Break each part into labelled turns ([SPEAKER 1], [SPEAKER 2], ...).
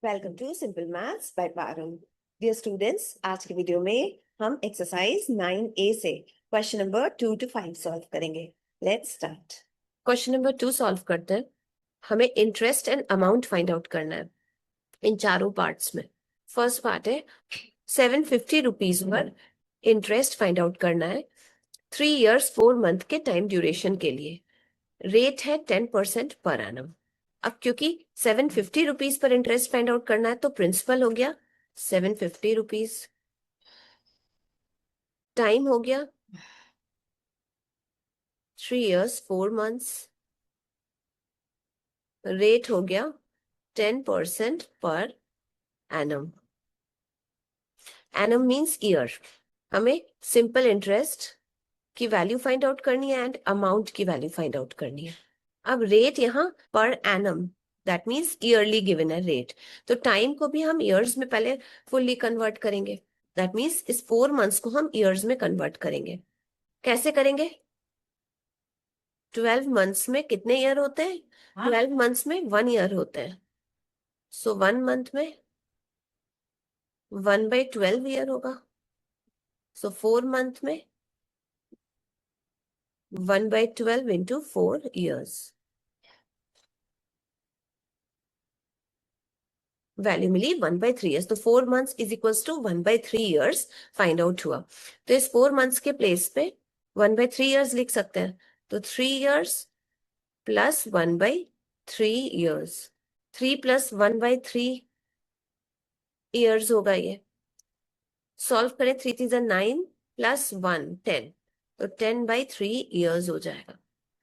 [SPEAKER 1] Welcome to simple maths by Parul. Dear students, आज की video में हम एक्सरसाइज 9A से क्वेश्चन नंबर 2 to 5 सॉल्व करेंगे। Let's start. Question number 2 solve करते हैं। हमें interest and amount find out करना है इन चारों पार्ट्स में। फर्स्ट पार्ट है 750 rupees per interest find out करना है 3 years 4 month के टाइम ड्यूरेशन के लिए। रेट है 10% पर एनम। अब क्योंकि 750 rupees per interest find out करना है तो प्रिंसिपल हो गया 750 रुपीज, टाइम हो गया 3 years 4 months, रेट हो गया 10% per annum. Annum means year. हमें सिंपल इंटरेस्ट की वैल्यू फाइंड आउट करनी है एंड अमाउंट की वैल्यू फाइंड आउट करनी है। अब रेट यहाँ per annum, that means yearly given है रेट, तो टाइम को भी हम ईयर्स में पहले फुल्ली कन्वर्ट करेंगे। दैट मीन्स इस 4 months को हम ईयर्स में कन्वर्ट करेंगे। कैसे करेंगे? 12 months में कितने ईयर होते हैं? 12 months में 1 year होते हैं। सो 1 month में 1/12 ईयर होगा। सो 4 month में 1/12 into 4 years। वैल्यू मिली 1/3 years। तो 4 months is equals to 1/3 years find out हुआ। तो इस 4 months के प्लेस पे 1/3 years लिख सकते हैं। तो 3 years plus 1/3 years, 3 plus 1/3 years होगा ये। सॉल्व करें, 3 3 9 प्लस 1 10, तो 10/3 years हो जाएगा।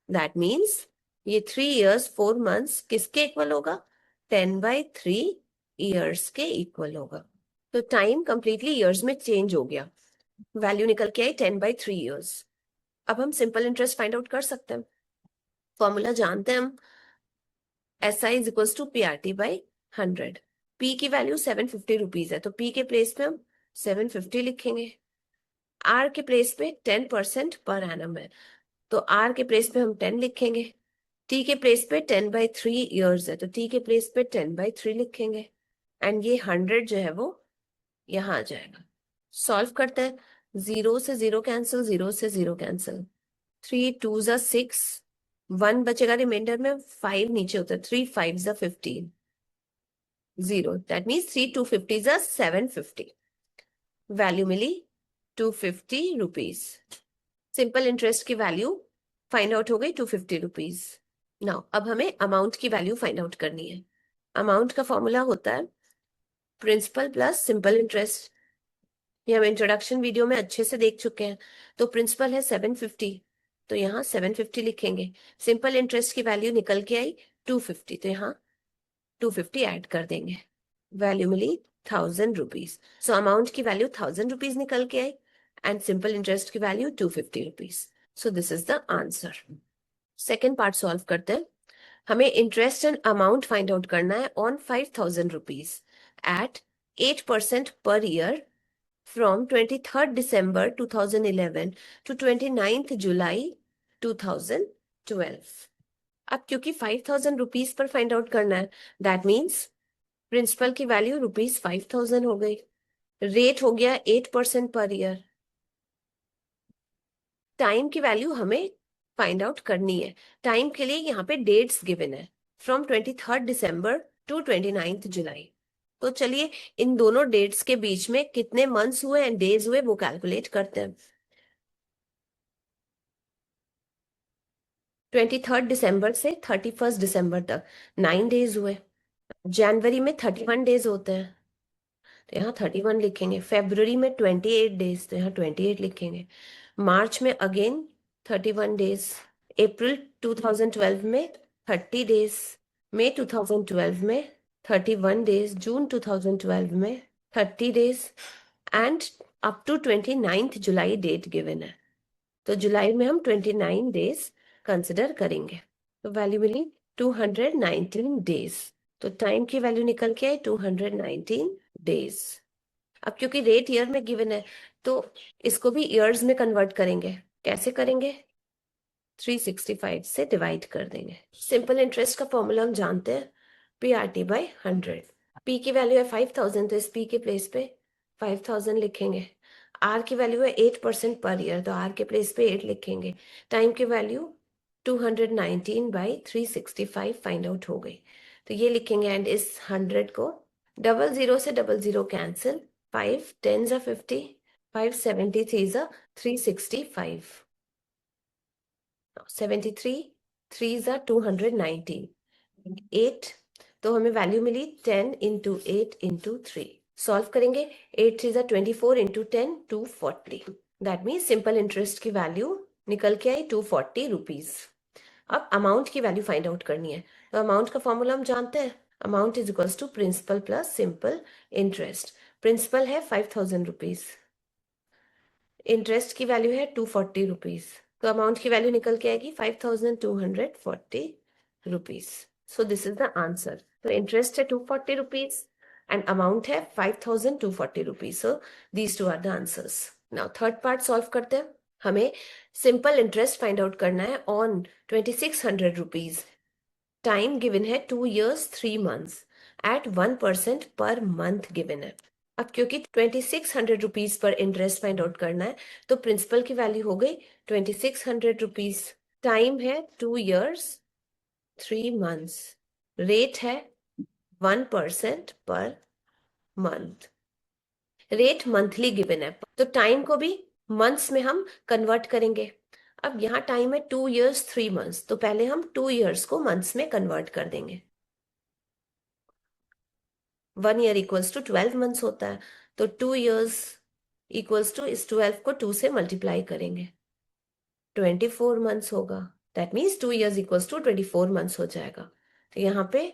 [SPEAKER 1] दैट मीन्स ये 3 years 4 months किसके इक्वल होगा? 10/3 years के इक्वल होगा। तो टाइम कंप्लीटली इयर्स में चेंज हो गया। वैल्यू निकल के आई 10/3 years। अब हम सिंपल इंटरेस्ट फाइंड आउट कर सकते हैं। फॉर्मूला जानते हैं हम, SI is equals to PRT by 100। P की वैल्यू 750 रुपीज है, तो P के प्लेस पे हम 750 लिखेंगे। R के प्लेस पे 10% पर एनम है, तो R के प्लेस पे हम 10 लिखेंगे। T के प्लेस पे 10/3 years है, तो T के प्लेस पे 10/3 लिखेंगे। एंड ये 100 जो है वो यहाँ आ जाएगा। सॉल्व करते हैं, 0 से 0 कैंसिल, 0 से 0 कैंसिल, 3 2 जा 6, 1 बचेगा रिमाइंडर में, 5 नीचे होता है, 3 5 जा 15, 0, दैट मीन्स 3 250 जा 750। वैल्यू मिली 250 रुपीज। सिंपल इंटरेस्ट की वैल्यू फाइंड आउट हो गई 250 रुपीज। नाउ अब हमें अमाउंट की वैल्यू फाइंड आउट करनी है। अमाउंट का फॉर्मूला होता है प्रिंसिपल प्लस सिंपल इंटरेस्ट। ये हम इंट्रोडक्शन वीडियो में अच्छे से देख चुके हैं। तो प्रिंसिपल है 750, तो यहाँ 750 लिखेंगे। सिंपल इंटरेस्ट की वैल्यू निकल के आई 250, तो यहाँ 250 ऐड कर देंगे। वैल्यू मिली 1000 रुपीज। सो अमाउंट की वैल्यू 1000 रुपीज निकल के आई एंड सिंपल इंटरेस्ट की value 250 rupees. So this is the answer. Second part solve करते हैं। हमें interest and amount find out करना है on 5000 rupees at 8% per year from 23rd December 2011 to 29th July 2012। अब क्योंकि 5000 रुपीज पर फाइंड आउट करना है, दैट मीन्स प्रिंसिपल की वैल्यू रुपीज 5000 हो गई, रेट हो गया 8% पर ईयर, टाइम की वैल्यू हमें फाइंड आउट करनी है। टाइम के लिए यहाँ पे डेट्स गिवन है, from 23rd December to 29th जुलाई। तो चलिए इन दोनों डेट्स के बीच में कितने मंथ्स हुए एंड डेज हुए वो कैलकुलेट करते हैं। 23rd December से 31st December तक 9 डेज हुए। जनवरी में 31 डेज होते हैं, तो यहाँ 31 लिखेंगे। फेब्रुवरी में 28 डेज, तो यहाँ 28 लिखेंगे। मार्च में अगेन 31 डेज, अप्रैल 2012 में 30 डेज, मई 2012 में 31 डेज, जून 2012 में 30 days and up to 29th जुलाई डेट गिवन है, तो जुलाई में हम 29 डेज कंसिडर करेंगे। तो वैल्यू मिली 219 डेज। तो टाइम की वैल्यू निकल के आई 219 डेज। अब क्योंकि रेट ईयर में गिवन है तो इसको भी ईयर्स में कन्वर्ट करेंगे। कैसे करेंगे? 365 से डिवाइड कर देंगे। सिंपल इंटरेस्ट का फॉर्मूला हम जानते हैं, PRT बाई 100। पी की वैल्यू है 5000, तो इस पी के प्लेस पे 5000 लिखेंगे। आर की वैल्यू है 8% पर ईयर, तो आर के प्लेस पे 8 लिखेंगे। टाइम की वैल्यू 219/365 फाइंड आउट हो गई, तो ये लिखेंगे। एंड इस 100 को 00 से 00 कैंसिल, 5 10 जा 50, 573 जा 365, 73 3 जा 219, 8, तो हमें वैल्यू मिली 10 इंटू 8 इंटू 3। सॉल्व करेंगे, 8 3 जा 24 into 10 240। That means simple interest की वैल्यू निकल के आई 240 रुपीज। अब अमाउंट की वैल्यू फाइंड आउट करनी है, तो अमाउंट का फॉर्मूला हम जानते हैं। Amount is equals to principal plus simple interest. Principal है 5000 रुपीज, इंटरेस्ट की वैल्यू है 240 रुपीज, तो अमाउंट की वैल्यू निकल के आएगी 5240 rupees. So this is the answer. तो इंटरेस्ट है 240 रुपीज एंड अमाउंट है 5240 rupees. So these two are the answers. Now third part solve करते हैं। हमें सिंपल इंटरेस्ट फाइंड आउट करना है ऑन 2600 रुपीज। टाइम गिवन है 2 years 3 months eight 1% per month given है। अब क्योंकि 2600 rupees per interest find out करना है, तो प्रिंसिपल की वैल्यू हो गई 2600 रुपीज। टाइम है 2 years 3 months, रेट है 1% per month. Rate monthly given है, तो टाइम को भी मंथ्स में हम कन्वर्ट करेंगे। अब यहाँ टाइम है 2 years 3 months, तो पहले हम 2 years को मंथ्स में कन्वर्ट कर देंगे। 1 year इक्वल्स टू 12 months होता है, तो 2 years इक्वल्स टू इस 12 को 2 से मल्टीप्लाई करेंगे, 24 months होगा। That means 2 years equals to 24 months हो जाएगा, तो यहाँ पे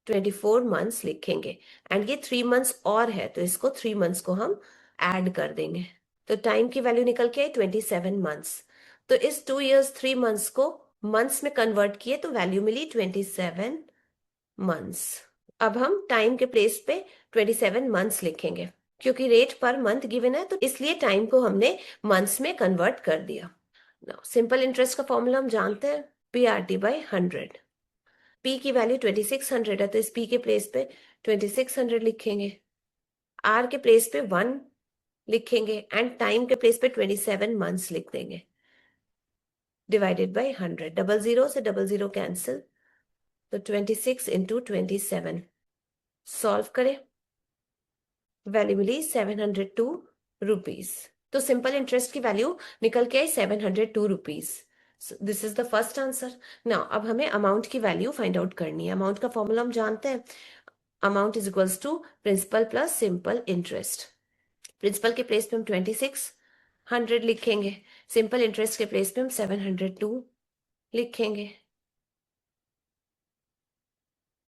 [SPEAKER 1] 24 months लिखेंगे। एंड ये 3 months और है, तो इसको 3 months को हम ऐड कर देंगे, तो टाइम की वैल्यू निकल के आई 27 months। तो इस 2 years 3 months को मंथ्स में कन्वर्ट किए, तो वैल्यू मिली 27 months। अब हम टाइम के प्लेस पे 27 मंथ्स लिखेंगे, क्योंकि रेट पर मंथ गिवन है, तो इसलिए टाइम को हमने मंथ्स में कन्वर्ट कर दिया। सिंपल इंटरेस्ट का फॉर्मूला हम जानते हैं, PRT/100। पी की वैल्यू 2600 है, तो इस पी के प्लेस पे 2600 लिखेंगे। आर के प्लेस पे 1 लिखेंगे एंड टाइम के प्लेस पे 27 मंथ्स लिख देंगे, डिवाइडेड बाय 100। 00 से 00 कैंसिल, तो 26 इंटू 27। सॉल्व करें, वैल्यू मिली 702 रुपीज। तो सिंपल इंटरेस्ट की वैल्यू निकल के आई 702 rupees. This is the first answer. Now अब हमें अमाउंट की वैल्यू फाइंड आउट करनी है। अमाउंट का फॉर्मूला हम जानते हैं, amount is equals to principal plus simple interest. Principal के प्लेस पे हम 2600 लिखेंगे, सिंपल इंटरेस्ट के प्लेस पे हम 702 लिखेंगे।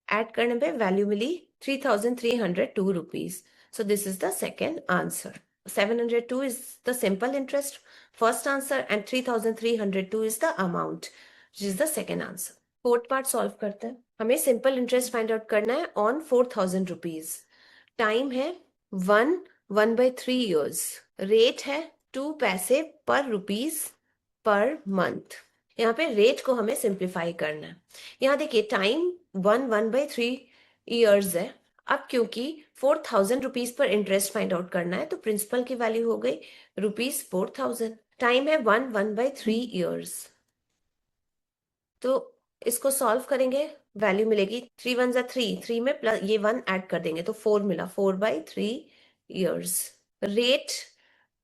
[SPEAKER 1] ऐड करने पे वैल्यू मिली 3302 rupees. So this is the second answer. 702 is the simple interest, first answer, and 3302 is the amount, which is the second answer. Fourth part solve करते हैं। हमें सिंपल इंटरेस्ट फाइंड आउट करना है on 4000 rupees. Time है 1/3 years, rate है 2 पैसे पर rupees per month. यहाँ पे रेट को हमें सिंप्लीफाई करना है। यहाँ देखिए टाइम 1/3 years है। अब क्योंकि 4000 rupees per interest find out करना है, तो प्रिंसिपल की वैल्यू हो गई ₹4000। टाइम है 1/3 years, तो इसको सॉल्व करेंगे, वैल्यू मिलेगी 3 1 जा 3, 3 में प्लस ये 1 ऐड कर देंगे, तो 4 मिला, 4/3 years। रेट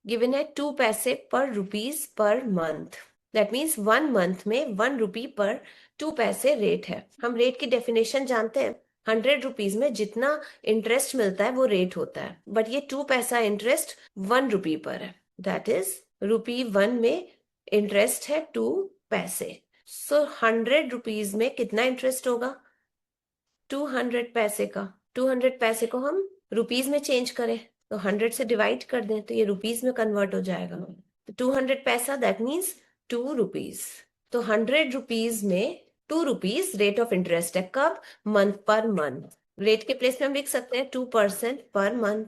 [SPEAKER 1] गिवन है 2 पैसे पर rupees per month. That means 1 month में 1 रुपी पर 2 पैसे रेट है। हम रेट की डेफिनेशन जानते हैं, 100 रुपीज में जितना इंटरेस्ट मिलता है वो रेट होता है, बट ये 2 पैसा इंटरेस्ट 1 रुपी पर है। दैट इज ₹1 में इंटरेस्ट है 2 पैसे। सो 100 रुपीज में कितना इंटरेस्ट होगा? 200 पैसे का। 200 पैसे को हम रुपीज में चेंज करें, तो 100 से डिवाइड कर दें, तो ये रुपीज में कन्वर्ट हो जाएगा। तो 200 पैसा दैट मीन्स 2 रुपीज। तो 100 रुपीज में 2 रुपीज रेट ऑफ इंटरेस्ट है। कब? Month per month. रेट के प्लेस में हम लिख सकते हैं 2% पर मंथ।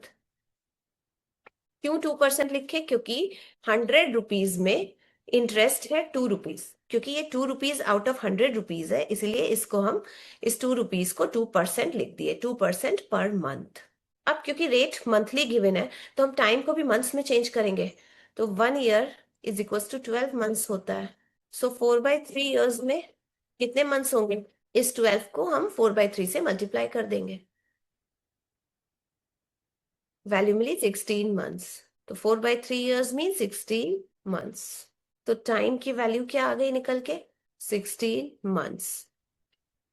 [SPEAKER 1] क्यों 2% लिखे? क्योंकि 100 रुपीज में इंटरेस्ट है 2 रुपीज, क्योंकि ये 2 रुपीज आउट ऑफ 100 रुपीज है, इसलिए इसको हम इस 2 रुपीज को 2% लिख दिए, 2% पर मंथ। अब क्योंकि रेट मंथली गिवन है तो हम टाइम को भी मंथ्स में चेंज करेंगे, तो 1 year is equal to 12 months होता है। सो 4/3 ईयर्स में कितने मंथ्स होंगे? इस 12 को हम 4/3 से मल्टीप्लाई कर देंगे, वैल्यू मिली 16 मंथ्स। तो 4/3 ईयर्स मीन 16 मंथ्स। तो टाइम की वैल्यू क्या आ गई निकल के? 16 मंथ्स।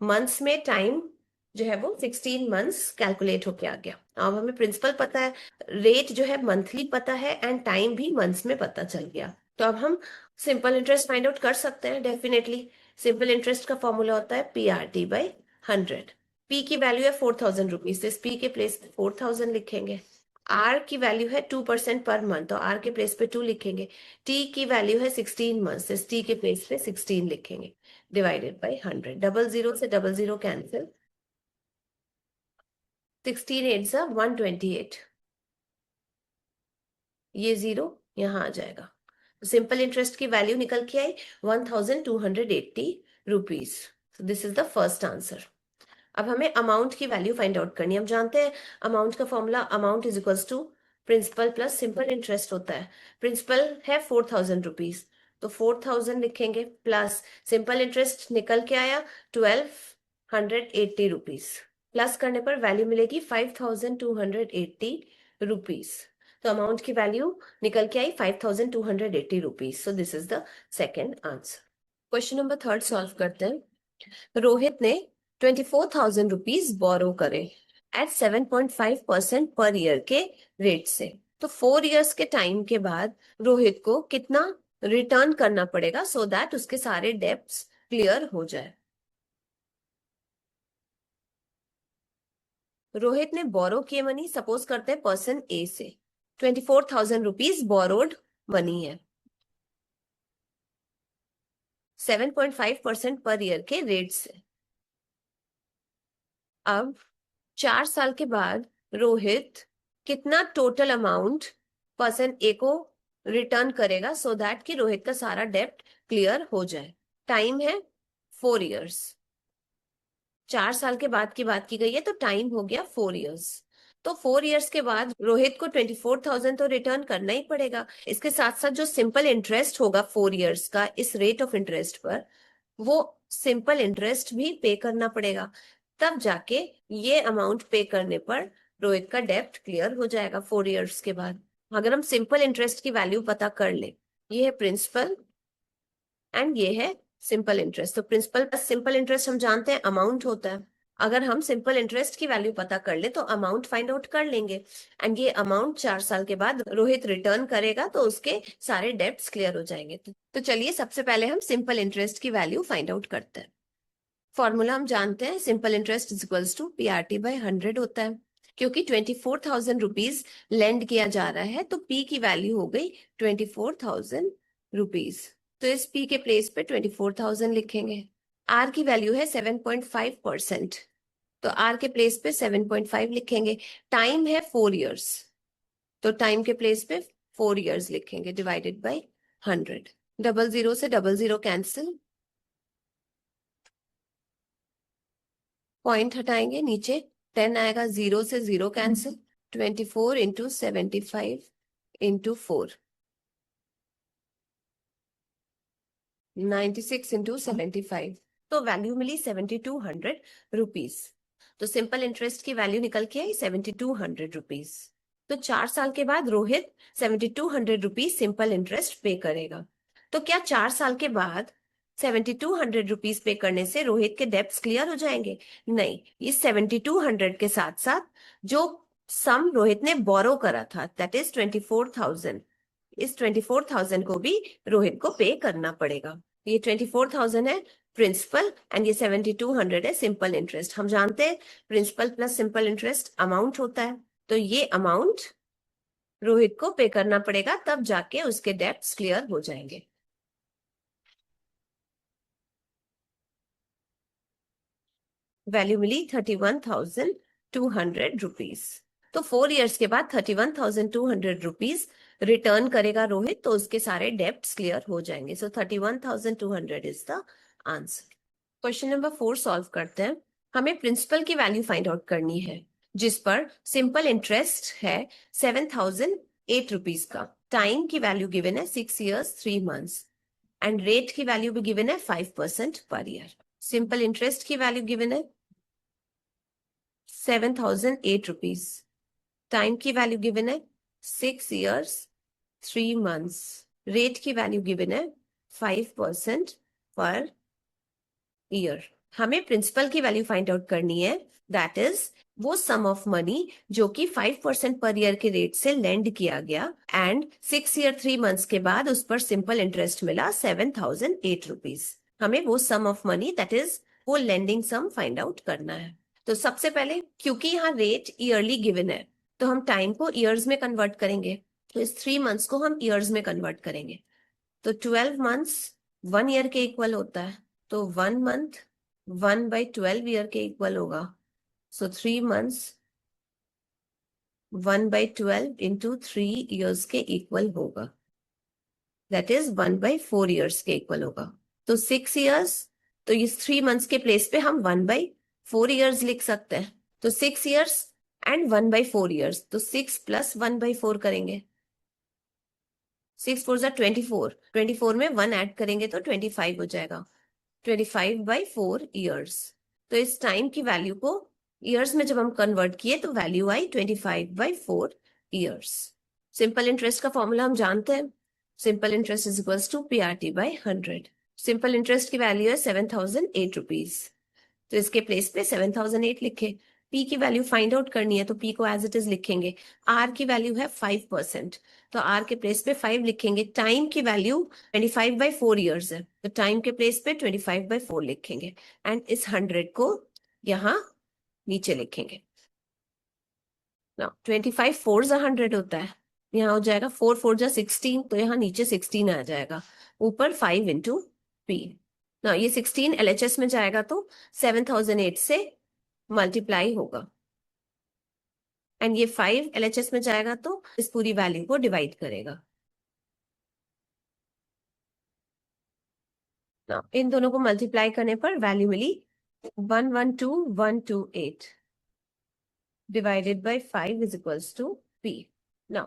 [SPEAKER 1] मंथ्स में टाइम जो है वो 16 मंथ्स कैलकुलेट होके आ गया। अब हमें प्रिंसिपल पता है, रेट जो है मंथली पता है, एंड टाइम भी मंथ्स में पता चल गया। तो अब हम सिंपल इंटरेस्ट फाइंड आउट कर सकते हैं डेफिनेटली। सिंपल इंटरेस्ट का फॉर्मूला होता है PRT/100। पी की वैल्यू है 4000 रुपीज, तो इस पी के प्लेस पे 4000 लिखेंगे। आर की वैल्यू है 2% पर मंथ, तो आर के प्लेस पे 2 लिखेंगे। टी की वैल्यू है 16 मंथ्स, इस टी के प्लेस पे 16 लिखेंगे, डिवाइडेड बाई 100। डबल जीरो से डबल जीरो कैंसिल, 16 8 128, ये जीरो यहाँ आ जाएगा। सिंपल इंटरेस्ट की वैल्यू निकल के आई 1280 rupees. This is the first answer. अब हमें अमाउंट की वैल्यू फाइंड आउट करनी है। हम जानते हैं अमाउंट का formula amount is equals to principal plus simple interest होता है। प्रिंसिपल है 4000 रुपीज, तो 4000 लिखेंगे, प्लस सिंपल इंटरेस्ट निकल के आया 1280 रुपीज। प्लस करने पर वैल्यू मिलेगी 5280 रुपीज। तो अमाउंट की वैल्यू निकल के आई 5280 rupees. So this is the second answer. Question number 3 solve करते हैं। रोहित ने 24,000 रुपीज बोरो करे एट 7.5% पर ईयर के रेट से। तो 4 इयर्स के टाइम के बाद रोहित को कितना रिटर्न करना पड़ेगा सो दैट उसके सारे डेब्ट्स क्लियर हो जाए? रोहित ने बोरो किए मनी, सपोज करते हैं पर्सन ए से 24,000 रुपीज बोरोड मनी है 7.5% पर ईयर के रेट से। अब 4 साल के बाद रोहित कितना टोटल अमाउंट पर्सन ए को रिटर्न करेगा सो दैट कि रोहित का सारा डेब्ट क्लियर हो जाए? टाइम है 4 इयर्स, 4 साल के बाद की बात की गई है, तो टाइम हो गया 4 इयर्स। तो 4 इयर्स के बाद रोहित को 24,000 तो रिटर्न करना ही पड़ेगा। इसके साथ साथ जो सिंपल इंटरेस्ट होगा 4 इयर्स का इस रेट ऑफ इंटरेस्ट पर, वो सिंपल इंटरेस्ट भी पे करना पड़ेगा। तब जाके ये अमाउंट पे करने पर रोहित का डेब्ट क्लियर हो जाएगा 4 इयर्स के बाद। अगर हम सिंपल इंटरेस्ट की वैल्यू पता कर ले, ये है प्रिंसिपल एंड ये है सिंपल इंटरेस्ट। तो प्रिंसिपल प्लस सिंपल इंटरेस्ट हम जानते हैं अमाउंट होता है। अगर हम सिंपल इंटरेस्ट की वैल्यू पता कर ले तो अमाउंट फाइंड आउट कर लेंगे, एंड ये अमाउंट 4 साल के बाद रोहित रिटर्न करेगा तो उसके सारे डेब्ट्स क्लियर हो जाएंगे। तो चलिए सबसे पहले हम सिंपल इंटरेस्ट की वैल्यू फाइंड आउट करते हैं। फॉर्मूला हम जानते हैं, simple interest is equals to PRT/100 होता है। क्योंकि 24,000 रुपीज लेंड किया जा रहा है तो P की वैल्यू हो गई 24,000 रुपीज, तो इस P के प्लेस पे 24,000 लिखेंगे। R की वैल्यू है 7.5%, तो R के प्लेस पे 7.5 लिखेंगे। टाइम है 4 इयर्स, तो टाइम के प्लेस पे 4 इयर्स लिखेंगे, डिवाइडेड बाई 100। डबल जीरो से डबल जीरो कैंसिल, पॉइंट हटाएंगे नीचे 10 आएगा, जीरो से जीरो कैंसिल, 24 × 75 × 4, 96 × 75, तो वैल्यू मिली 7,200 रुपीज। तो सिंपल इंटरेस्ट की वैल्यू निकल के आई 7,200 रुपीज। तो 4 साल के बाद रोहित 7,200 रुपीज सिंपल इंटरेस्ट पे करेगा। तो क्या 4 साल के बाद 7,200 रुपीज पे करने से रोहित के डेब्ट्स क्लियर हो जाएंगे? नहीं, इस 7,200 के साथ साथ जो सम रोहित ने बोरो करा था दैट इज 24,000, इस 24,000 को भी रोहित को पे करना पड़ेगा। ये 24,000 है प्रिंसिपल एंड ये 7,200 है सिंपल इंटरेस्ट। हम जानते हैं principal plus simple interest amount होता है, तो ये अमाउंट रोहित को पे करना पड़ेगा, तब जाके उसके डेब्ट्स क्लियर हो जाएंगे। वैल्यू मिली 31,200 रुपीज। तो 4 इयर्स के बाद 31,200 रुपीज रिटर्न करेगा रोहित तो उसके सारे डेब्ट्स क्लियर हो जाएंगे। सो 31,200 is the answer. Question number 4 solve करते हैं। हमें प्रिंसिपल की वैल्यू फाइंड आउट करनी है जिस पर सिंपल इंटरेस्ट है 7,008 रुपीज का। टाइम की वैल्यू गिवन है 6 years 3 months एंड रेट की वैल्यू भी गिवन है 5% पर ईयर। सिंपल इंटरेस्ट की वैल्यू गिवन है 7,008 रुपीज। टाइम की वैल्यू गिवन है 6 years 3 months। रेट की वैल्यू गिवन है 5% पर ईयर। हमें प्रिंसिपल की वैल्यू फाइंड आउट करनी है, दैट इज वो सम ऑफ मनी जो कि 5% पर ईयर के रेट से लेंड किया गया एंड 6 year 3 months के बाद उस पर सिंपल इंटरेस्ट मिला 7,008 रुपीज। हमें वो सम ऑफ मनी दैट इज वो लेंडिंग सम फाइंड आउट करना है। तो सबसे पहले क्योंकि यहाँ रेट ईयरली गिवन है तो हम टाइम को ईयर्स में कन्वर्ट करेंगे। तो इस 3 months को हम ईयर्स में कन्वर्ट करेंगे। तो 12 months 1 year के इक्वल होता है। तो 1 month 1/12 year के इक्वल होगा। सो 3 months 1/12 इंटू 3 years के इक्वल होगा। दैट इज 1/4 years के इक्वल होगा। तो 6 years, तो इस 3 months के प्लेस पे हम 1/4 years लिख सकते हैं। तो 6 years एंड 1/4 years, तो 6 + 1/4 करेंगे। 6 4 = 24, 24 में 1 ऐड करेंगे तो 25 हो जाएगा। 25/4 years। तो इस टाइम की वैल्यू को ईयर्स में जब हम कन्वर्ट किए तो वैल्यू आई 25/4 years। सिंपल इंटरेस्ट का फॉर्मूला हम जानते हैं। Simple interest is equals to PRT/100। Simple interest की वैल्यू है 7,008 रुपीज। तो इसके प्लेस पे 7,008 लिखे। पी की वैल्यू फाइंड आउट करनी है तो पी को एज इट इज लिखेंगे। आर की वैल्यू है 5%, तो आर के प्लेस पे 5 लिखेंगे। टाइम की वैल्यू 25/4 years है तो टाइम के प्लेस पे 25/4 लिखेंगे एंड इस 100 को यहाँ नीचे लिखेंगे ना। 25 4 ज़ा 100 होता है, यहाँ हो जाएगा 4 4 ज़ा 16, तो यहाँ नीचे 16 आ जाएगा। ऊपर 5 इंटू पी ना, ये 16 LHS में जाएगा तो 7,008 से मल्टीप्लाई होगा एंड ये 5 LHS में जाएगा तो इस पूरी वैल्यू को डिवाइड करेगा ना। इन दोनों को मल्टीप्लाई करने पर value milli 112,128 divided by 5 is equals to P. Now,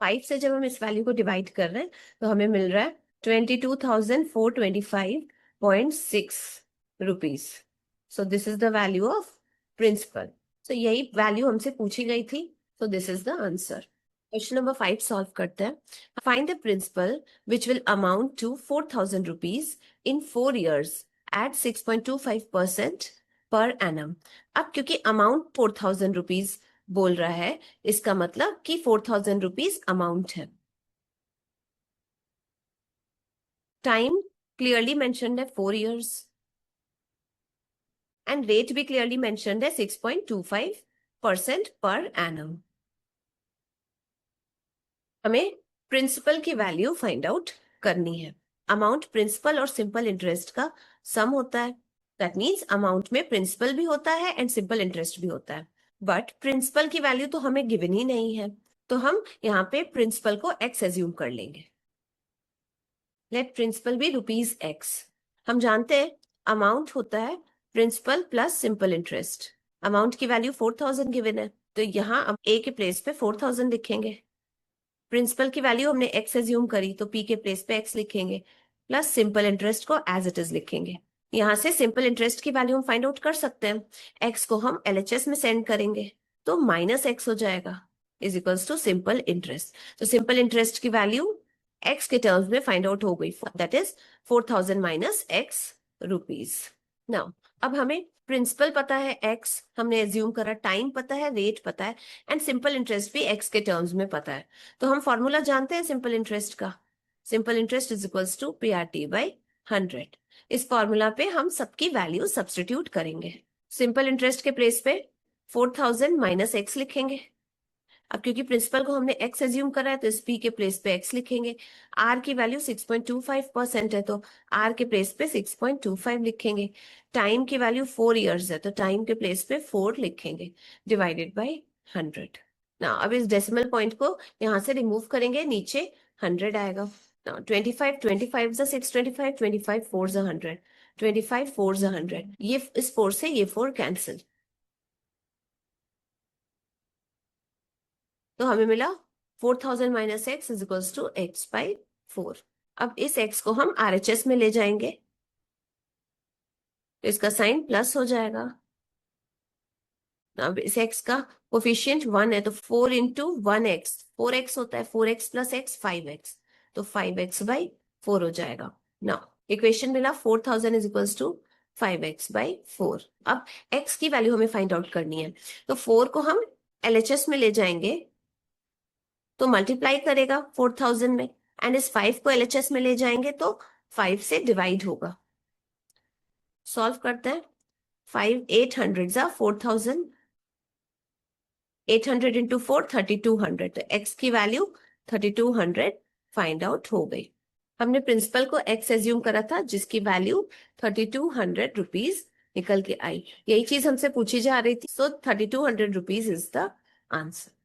[SPEAKER 1] 5 से जब हम इस वैल्यू को डिवाइड कर रहे हैं तो हमें मिल रहा है 22,425.6 rupees. So this is the value of principal. So यही वैल्यू हमसे पूछी गई थी, so this is the answer. Question number 5 solve करते हैं। Find the principal which will amount to 4,000 rupees in 4 years at 6.25% per annum. अब क्योंकि amount 4,000 rupees बोल रहा है, इसका मतलब कि 4,000 रुपीज अमाउंट है। टाइम क्लियरली मेंशन्ड है 4 years एंड रेट भी क्लियरली मेंशन्ड है 6.25% पर एनम। हमें प्रिंसिपल की वैल्यू फाइंड आउट करनी है। अमाउंट प्रिंसिपल और सिंपल इंटरेस्ट का सम होता है। दैट मीन्स अमाउंट में प्रिंसिपल भी होता है एंड सिंपल इंटरेस्ट भी होता है। बट प्रिंसिपल की वैल्यू तो हमें गिवन ही नहीं है, तो हम यहाँ पे प्रिंसिपल को x एज्यूम कर लेंगे। Let principal be ₹x। हम जानते हैं अमाउंट होता है principal plus simple interest. Amount की वैल्यू 4,000 गिवन है तो यहाँ हम a के प्लेस पे 4,000 लिखेंगे। प्रिंसिपल की वैल्यू हमने x एज्यूम करी तो p के प्लेस पे x लिखेंगे प्लस सिंपल इंटरेस्ट को एज इट इज लिखेंगे। यहाँ से सिंपल इंटरेस्ट की वैल्यू हम फाइंड आउट कर सकते हैं। x को हम LHS में सेंड करेंगे तो -x हो जाएगा is equals to simple interest. तो सिंपल इंटरेस्ट की वैल्यू x के टर्म्स में फाइंड आउट हो गई, that is 4,000 - x rupees. Now अब हमें प्रिंसिपल पता है x, हमने एज्यूम करा, टाइम पता है, रेट पता है एंड सिंपल इंटरेस्ट भी x के टर्म्स में पता है। तो हम फॉर्मूला जानते हैं सिंपल इंटरेस्ट का। Simple interest is equals to PRT/100। इस फॉर्मूला पे हम सबकी वैल्यू सब्सटीट्यूट करेंगे। सिंपल इंटरेस्ट के प्लेस पे 4,000 - x लिखेंगे अब क्योंकि प्रिंसिपल को हमने x एज्यूम करा है तो इस p के प्लेस पे x लिखेंगे। r की वैल्यू 6.25% है तो r के प्लेस पे 6.25 लिखेंगे। टाइम की वैल्यू 4 इयर्स है तो टाइम के प्लेस पे 4 लिखेंगे, डिवाइडेड बाय 100। ना अब इस डेसिमल पॉइंट को यहाँ से रिमूव करेंगे, नीचे 100 आएगा। ना 25 25 जा 625, 25 4 जा 100, 25 4 जा 100, ये इस 4 से ये 4 कैंसिल, तो हमें मिला 4000 minus x is equals to x by 4। अब इस x को हम RHS में ले जाएंगे तो इसका साइन प्लस हो जाएगा। अब इस x का कोफिशियंट 1 है तो 4 इंटू 1x, 4x होता है, 4x प्लस x 5x, तो 5x बाई 4 हो जाएगा ना। इक्वेशन मिला 4000 is equals to 5x by 4। अब x की वैल्यू हमें फाइंड आउट करनी है तो 4 को हम LHS में ले जाएंगे तो मल्टीप्लाई करेगा 4000 में, एंड इस 5 को LHS में ले जाएंगे तो 5 से डिवाइड होगा। सॉल्व करते हैं। 5 800 जा 4000, 800 इंटू 4 3200, तो x की वैल्यू 3200 फाइंड आउट हो गई। हमने प्रिंसिपल को x एज्यूम करा था जिसकी वैल्यू 3200 रुपीज निकल के आई। यही चीज हमसे पूछी जा रही थी, सो 3200 रुपीज इज द आंसर।